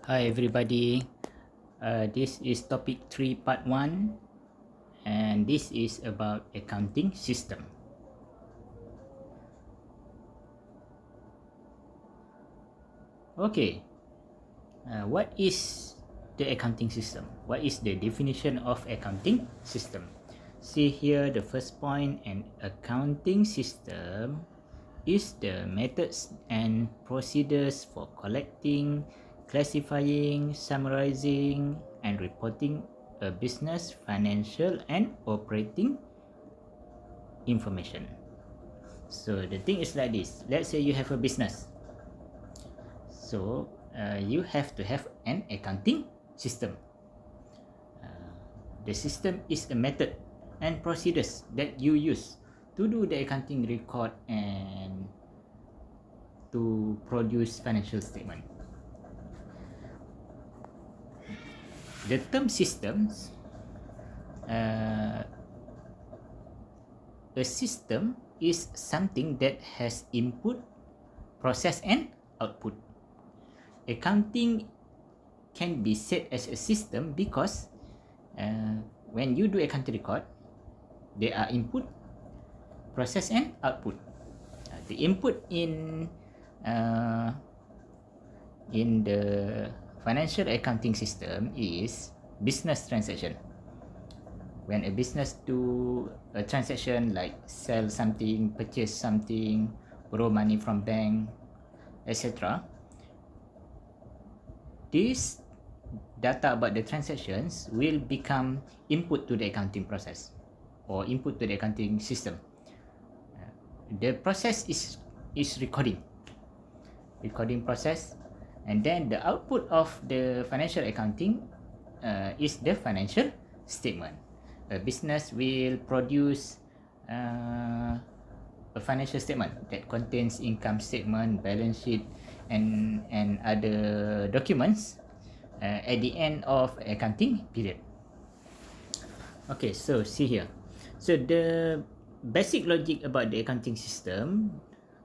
Hi everybody, this is topic 3 part 1 and this is about accounting system. Okay, what is the accounting system? What is the definition of accounting system? See here the first point, an accounting system is the methods and procedures for collecting, classifying, summarizing, and reporting a business, financial, and operating information. So the thing is like this. Let's say you have a business. So you have to have an accounting system. The system is a method and procedures that you use to do the accounting record and to produce financial statement. The term systems, a system is something that has input, process and output. Accounting can be said as a system because when you do accounting record, there are input, process and output. The input in the financial accounting system is business transaction. When a business do a transaction like sell something, purchase something, borrow money from bank, etc., this data about the transactions will become input to the accounting process or input to the accounting system. The process is recording process, and then the output of the financial accounting is the financial statement. A business will produce a financial statement that contains income statement, balance sheet, and other documents at the end of accounting period. Okay, so see here. So the basic logic about the accounting system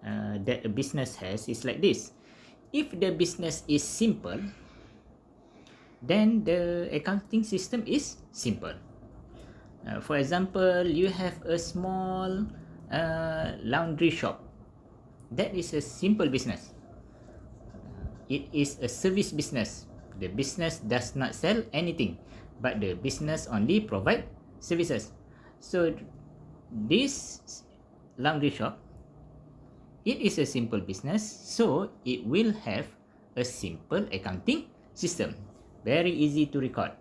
that a business has is like this. If the business is simple, then the accounting system is simple. For example, you have a small laundry shop. That is a simple business. It is a service business. The business does not sell anything, but the business only provide services. So this laundry shop, it is a simple business, so it will have a simple accounting system. Very easy to record.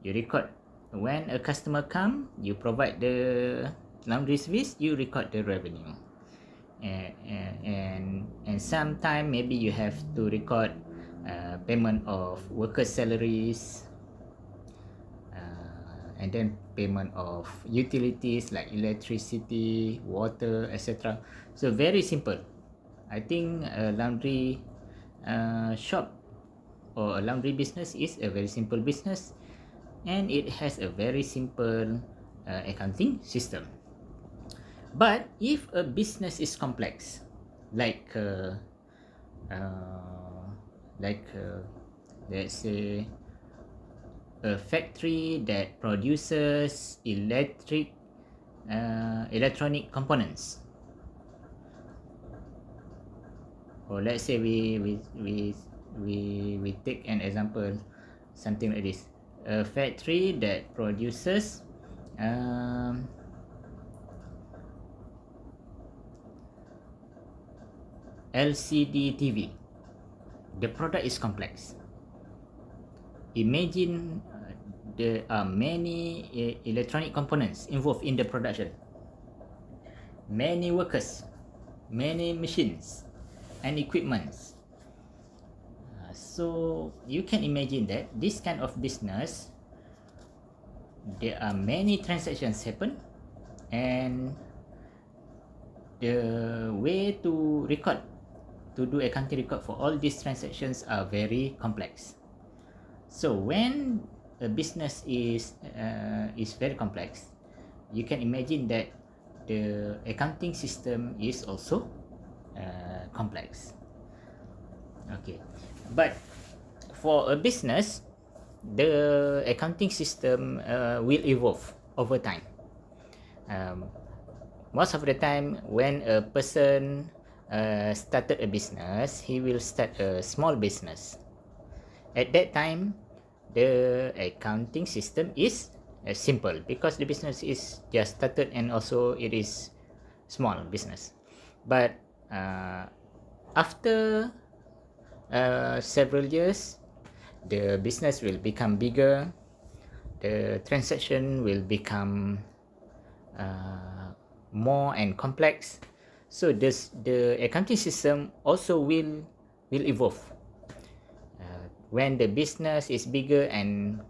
You record when a customer come, you provide the laundry service, you record the revenue. And sometime maybe you have to record payment of workers' salaries, and then payment of utilities like electricity, water, etc. So very simple. I think a laundry shop or a laundry business is a very simple business, and it has a very simple accounting system. But if a business is complex, like let's say a factory that produces electronic components, or let's say we take an example, something like this: a factory that produces LCD TV. The product is complex. Imagine there are many electronic components involved in the production, many workers, many machines and equipments. So you can imagine that this kind of business, there are many transactions happen, and the way to record, to do accounting record for all these transactions are very complex. So when a business is very complex, you can imagine that the accounting system is also complex. Okay, but for a business, the accounting system will evolve over time. Most of the time, when a person started a business, he will start a small business. At that time, the accounting system is simple because the business is just started and also it is small business. But after several years, the business will become bigger, the transaction will become more and complex. So the accounting system also will evolve. When the business is bigger and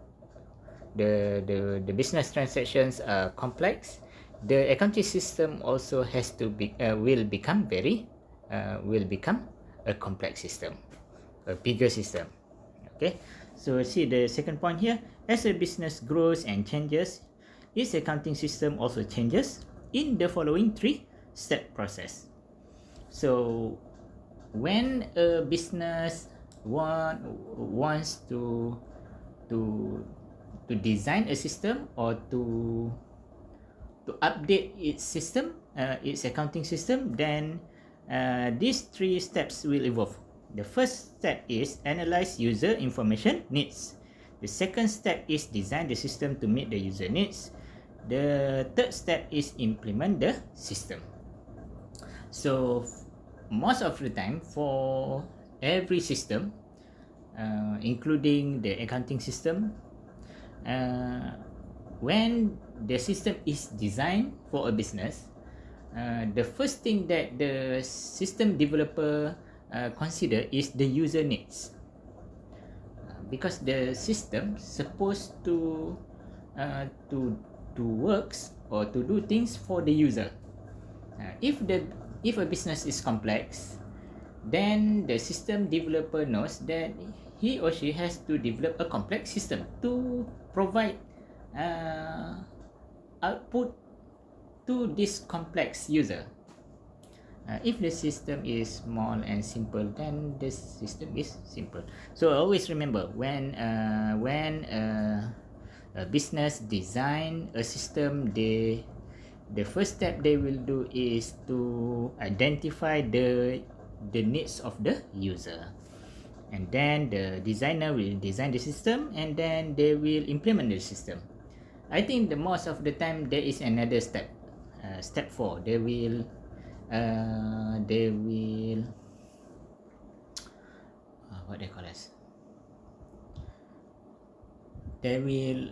the business transactions are complex, the accounting system also has to be will become a complex system, a bigger system. Okay, so see the second point here. As a business grows and changes, its accounting system also changes in the following 3-step process. So when a business wants to design a system or to update its system, its accounting system, then these 3 steps will evolve. The first step is analyze user information needs. The second step is design the system to meet the user needs. The third step is implement the system. So most of the time, for every system, including the accounting system, when the system is designed for a business, the first thing that the system developer consider is the user needs, because the system supposed to works or to do things for the user. If a business is complex, then the system developer knows that he or she has to develop a complex system to provide output to this complex user. If the system is small and simple, then the system is simple. So always remember, when a business design a system, the first step they will do is to identify the needs of the user, and then the designer will design the system, and then they will implement the system. I think the most of the time there is another step, step 4. They will what they call this, they will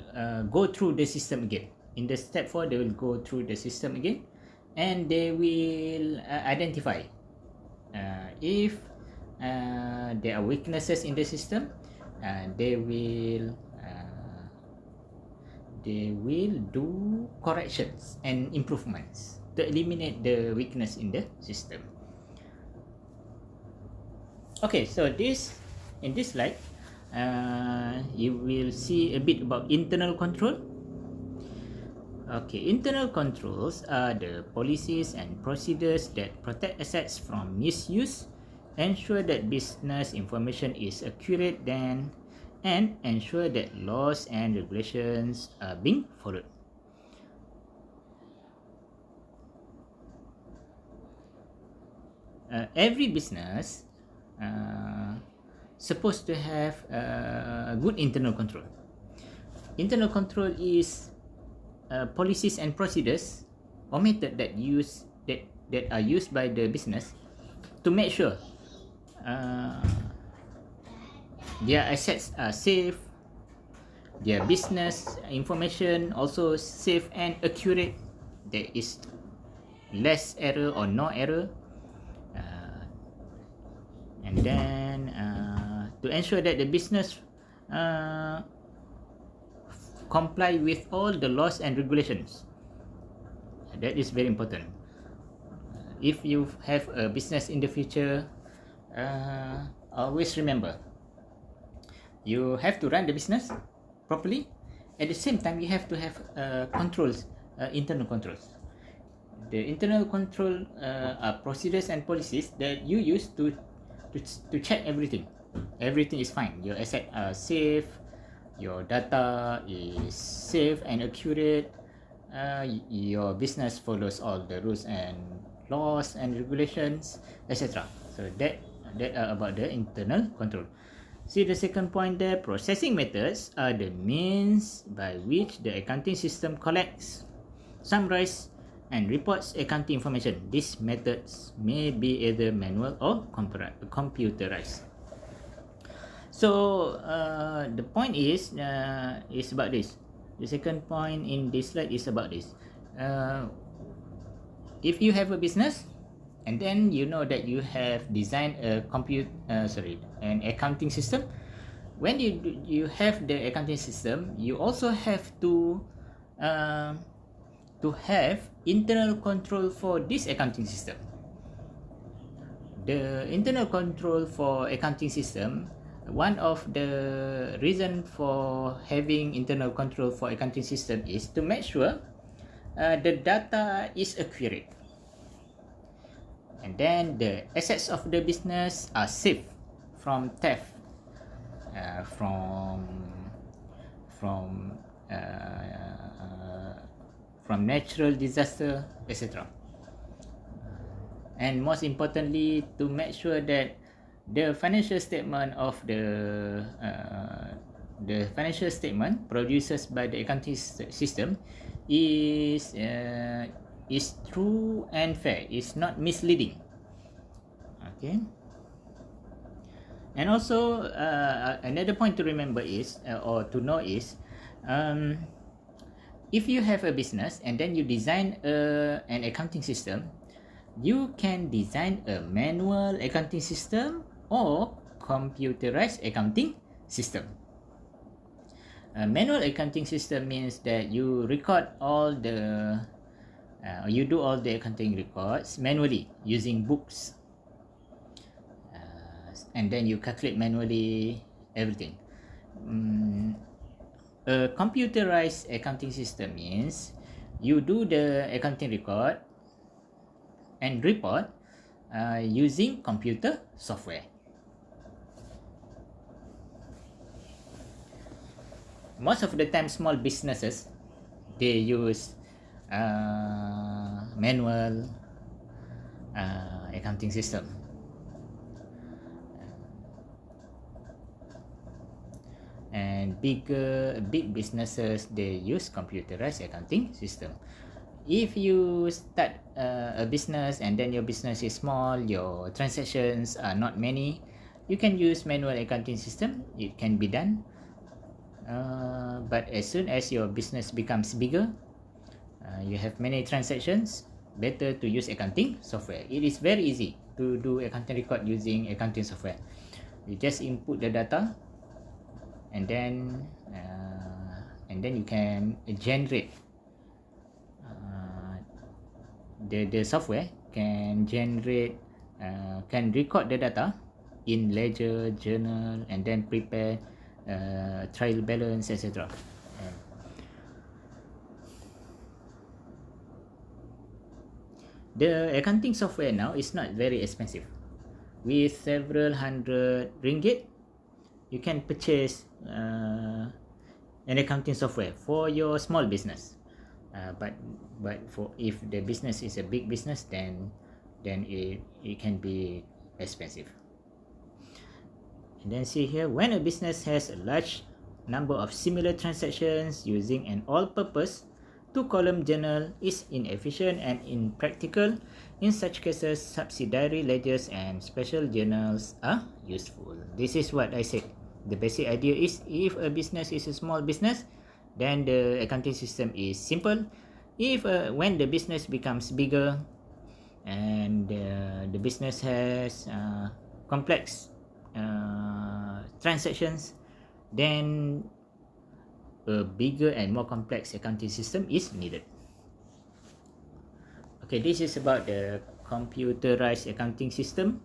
go through the system again. In the step 4, they will go through the system again, and they will identify if there are weaknesses in the system. They will do corrections and improvements to eliminate the weakness in the system. Okay, so in this slide, you will see a bit about internal control. Okay, internal controls are the policies and procedures that protect assets from misuse, ensure that business information is accurate, and ensure that laws and regulations are being followed. Every business supposed to have good internal control. Internal control is policies and procedures or method that are used by the business to make sure their assets are safe, their business information also safe and accurate, there is less error or no error, and then to ensure that the business comply with all the laws and regulations. That is very important. If you have a business in the future, always remember, you have to run the business properly. At the same time, you have to have controls, internal controls. The internal control are procedures and policies that you use to check everything. everything is fine. Your assets are safe, your data is safe and accurate, your business follows all the rules and laws and regulations, etc. So that are about the internal control. See the second point there, processing methods are the means by which the accounting system collects, summarizes, and reports accounting information. These methods may be either manual or computerized. So the point is about this. The second point in this slide is about this. If you have a business, and then you know that you have designed an accounting system. When you have the accounting system, you also have to have internal control for this accounting system. The internal control for accounting system, one of the reason for having internal control for accounting system is to make sure the data is accurate. And then the assets of the business are safe from theft, from natural disaster, etc. And most importantly, to make sure that the financial statement of the financial statement produced by the accounting system is true and fair, is not misleading. Okay. And also another point to remember is or to know is if you have a business and then you design an accounting system, you can design a manual accounting system or computerized accounting system. A manual accounting system means that you record all the you do all the accounting records manually using books, and then you calculate manually everything. A computerized accounting system means you do the accounting record and report using computer software. Most of the time, small businesses, they use manual accounting system. And big businesses, they use computerized accounting system. If you start a business and then your business is small, your transactions are not many, you can use manual accounting system. It can be done. But as soon as your business becomes bigger, you have many transactions, better to use accounting software. It is very easy to do accounting record using accounting software. You just input the data, and then you can generate. The software can generate, can record the data in ledger, journal, and then prepare trial balance, etc. The accounting software now is not very expensive. With several hundred ringgit, you can purchase an accounting software for your small business. But for if the business is a big business, then it can be expensive. And then see here, when a business has a large number of similar transactions, using an all-purpose two-column journal is inefficient and impractical. In such cases, subsidiary ledgers and special journals are useful. This is what I said. The basic idea is, if a business is a small business, then the accounting system is simple. If when the business becomes bigger and the business has complex transactions, then a bigger and more complex accounting system is needed. Okay, this is about the computerized accounting system.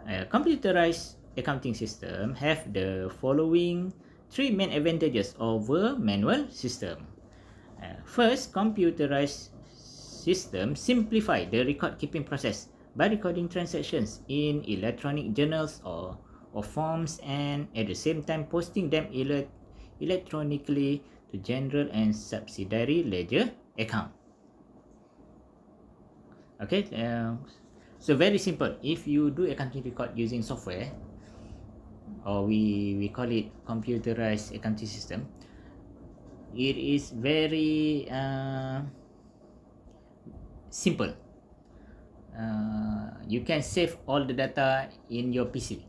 Computerized accounting system have the following three main advantages over manual system. First, computerized system simplify the record keeping process by recording transactions in electronic journals or or forms, and at the same time posting them electronically to general and subsidiary ledger account. Okay, so very simple. If you do accounting record using software, or we call it computerized accounting system, it is very simple. You can save all the data in your PC,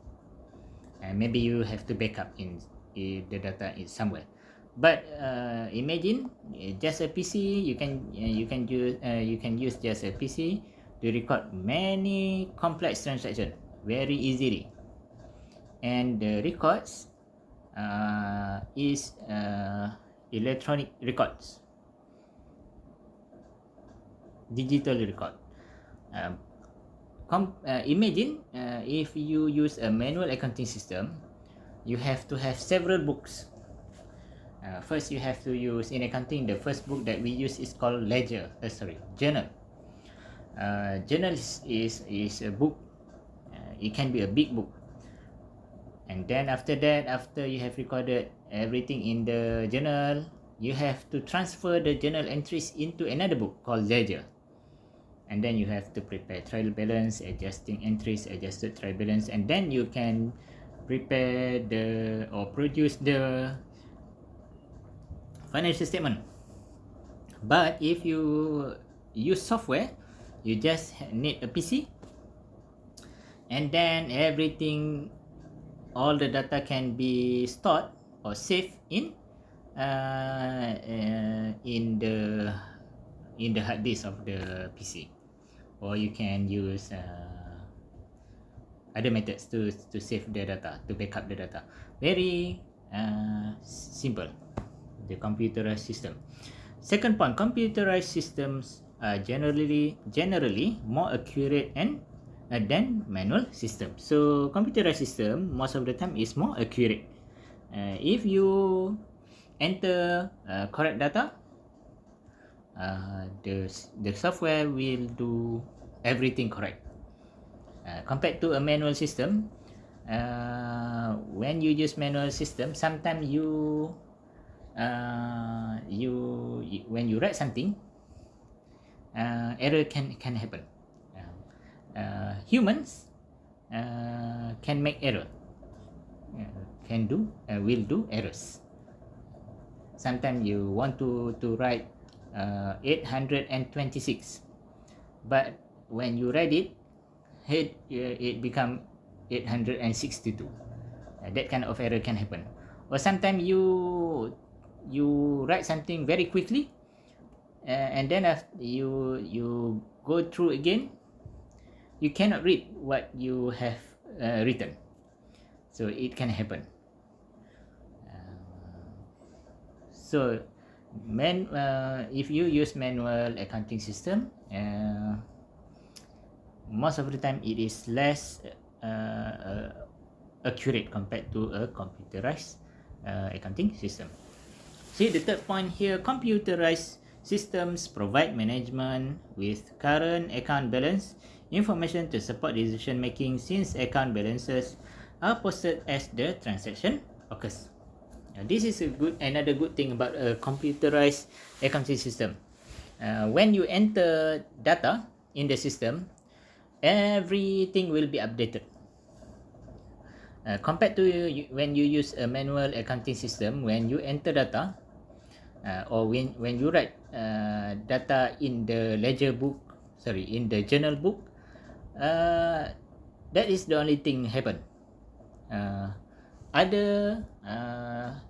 and maybe you have to backup in the data is somewhere. But imagine just a PC. You can use just a PC to record many complex transactions very easily, and the records is electronic records, digital record. Imagine if you use a manual accounting system, you have to have several books. First, you have to use in accounting. The first book that we use is called journal. Journal is a book. It can be a big book. And then after that, after you have recorded everything in the journal, you have to transfer the journal entries into another book called ledger. And then you have to prepare trial balance, adjusting entries, adjusted trial balance, and then you can prepare or produce the financial statement. But if you use software, you just need a PC, and then everything, all the data can be stored or saved in the hard disk of the PC, or you can use other methods to save the data, to backup the data. Very simple, the computerized system. Second point, computerized systems are generally more accurate and than manual system. So computerized system most of the time is more accurate. If you enter correct data, the software will do everything correct. Compared to a manual system, when you use manual system, sometimes when you write something, error can happen. Humans can make error, will do errors. Sometimes you want to write 826, but when you write it become 862. That kind of error can happen. Or sometimes you write something very quickly, and then after you go through again, you cannot read what you have written. So it can happen. So if you use manual accounting system, most of the time it is less accurate compared to a computerized accounting system. See the third point here, computerized systems provide management with current account balance information to support decision making, since account balances are posted as the transaction occurs. This is another good thing about a computerized accounting system. When you enter data in the system, everything will be updated. Compared to when you use a manual accounting system, when you enter data, or when you write data in the in the journal book, that is the only thing happen. Other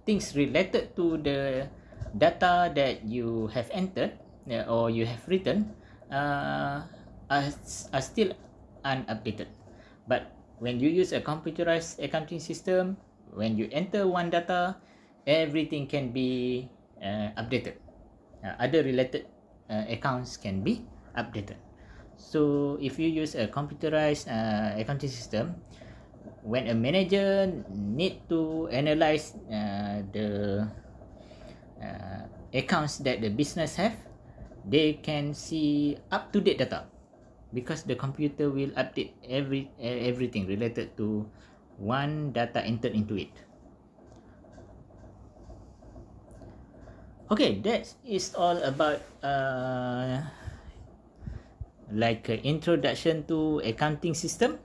things related to the data that you have entered or you have written are still unupdated. But when you use a computerized accounting system, when you enter one data, everything can be updated. Other related accounts can be updated. So if you use a computerized accounting system, when a manager need to analyze the accounts that the business have, they can see up-to-date data, because the computer will update everything related to one data entered into it. Okay, that is all about like an introduction to accounting system.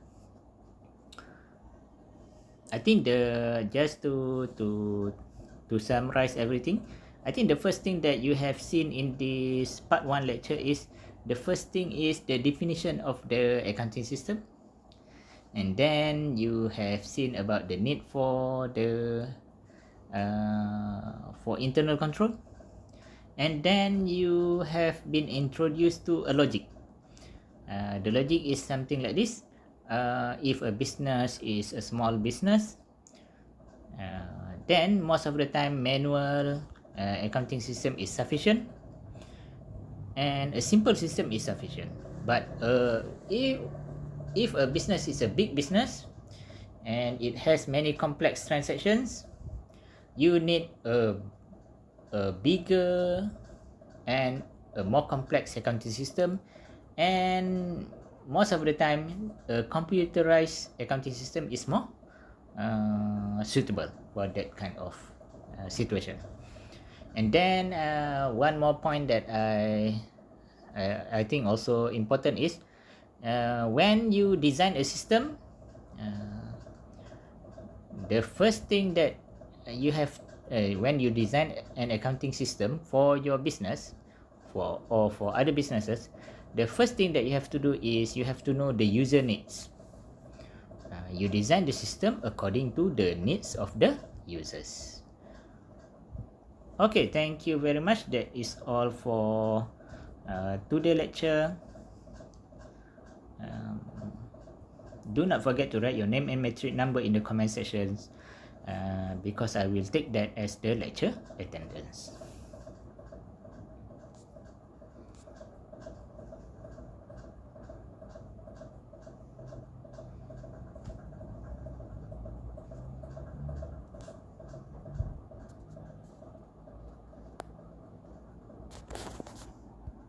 I think just to summarize everything, I think the first thing that you have seen in this part 1 lecture is the first thing is the definition of the accounting system, and then you have seen about the need for the for internal control, and then you have been introduced to a logic. The logic is something like this. If a business is a small business, then most of the time manual accounting system is sufficient, and a simple system is sufficient. But if a business is a big business and it has many complex transactions, you need a bigger and a more complex accounting system, and most of the time a computerized accounting system is more suitable for that kind of situation. And then one more point that I think also important is when you design a system, the first thing that you have when you design an accounting system for your business or for other businesses, the first thing that you have to do is you have to know the user needs. You design the system according to the needs of the users. Okay, thank you very much. That is all for today's lecture. Do not forget to write your name and metric number in the comment sections because I will take that as the lecture attendance.